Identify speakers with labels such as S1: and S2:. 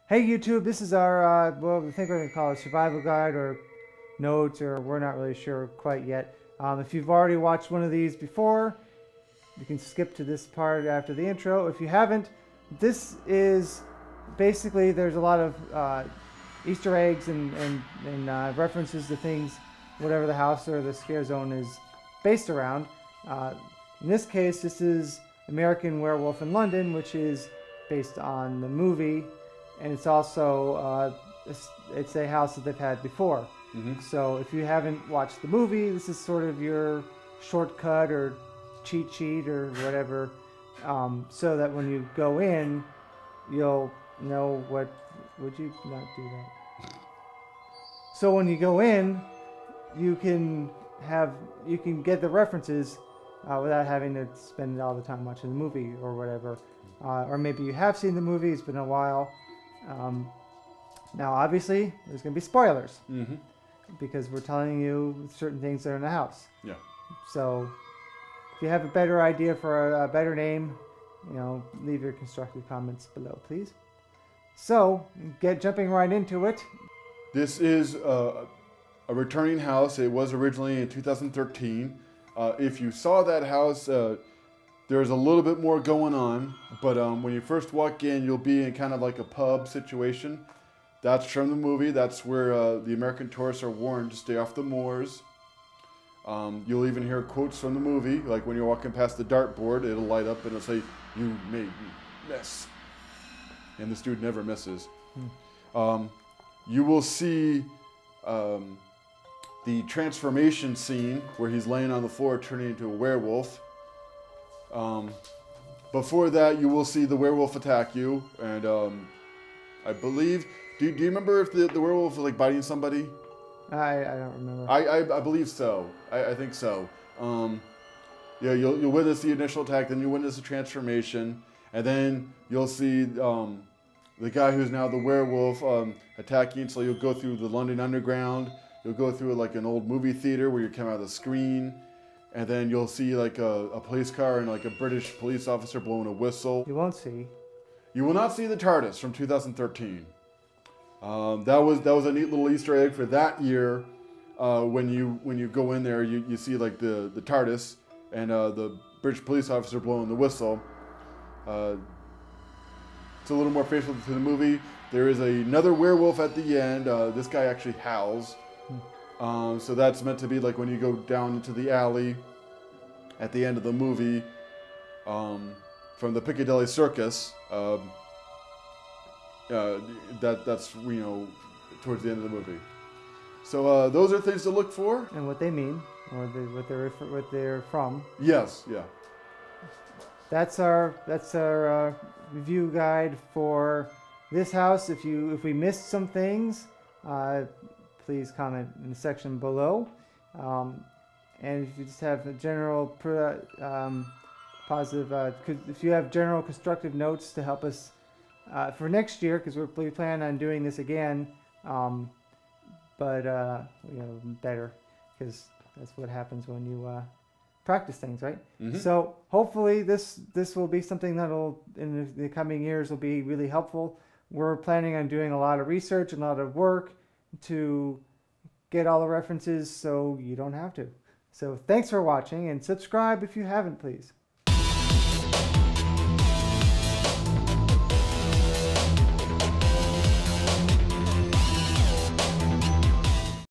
S1: Hey YouTube, this is our, well, I think we're going to call it survival guide or notes, or we're not really sure quite yet. If you've already watched one of these before, you can skip to this part after the intro. If you haven't, this is basically, there's a lot of Easter eggs and references to things, whatever the house or the scare zone is based around. In this case, this is American Werewolf in London, which is based on the movie. And it's also, it's a house that they've had before. Mm-hmm. So if you haven't watched the movie, this is sort of your shortcut or cheat sheet or whatever, so that when you go in, you'll know what, would you not do that? So when you go in, you can get the references without having to spend all the time watching the movie or whatever. Or maybe you have seen the movie, it's been a while. Now obviously there's going to be spoilers, mm-hmm. because we're telling you certain things that are in the house. Yeah. So if you have a better idea for a better name, leave your constructive comments below, please. So jumping right into it.
S2: This is a returning house. It was originally in 2013. If you saw that house, there's a little bit more going on, but when you first walk in, you'll be in kind of like a pub situation. That's from the movie. That's where the American tourists are warned to stay off the moors. You'll even hear quotes from the movie, like when you're walking past the dartboard, it'll light up and it'll say, "You made me miss." And this dude never misses. You will see the transformation scene where he's laying on the floor turning into a werewolf. Before that, you will see the werewolf attack you, and I believe, do you remember if the werewolf was like biting somebody?
S1: I don't remember.
S2: I believe so. I think so. Yeah, you'll witness the initial attack, then you witness the transformation, and then you'll see the guy who's now the werewolf attacking. So you'll go through the London Underground. You'll go through like an old movie theater where you come out of the screen. And then you'll see like a police car and like a British police officer blowing a whistle.
S1: You won't see.
S2: You will not see the TARDIS from 2013. That was a neat little Easter egg for that year. When you go in there, you see like the TARDIS and the British police officer blowing the whistle. It's a little more faithful to the movie. There is another werewolf at the end. This guy actually howls. So that's meant to be like when you go down into the alley at the end of the movie, from the Piccadilly Circus. That's towards the end of the movie. So those are things to look for
S1: and what they mean, or what they're from.
S2: Yes, yeah.
S1: That's our review guide for this house. If we missed some things, please comment in the section below. And if you just have a general positive, if you have general constructive notes to help us for next year, because we plan on doing this again, but better, because that's what happens when you practice things, right? Mm-hmm. So hopefully this will be something that'll in the coming years will be really helpful. We're planning on doing a lot of research and a lot of work to get all the references so you don't have to. So thanks for watching, and subscribe if you haven't, please.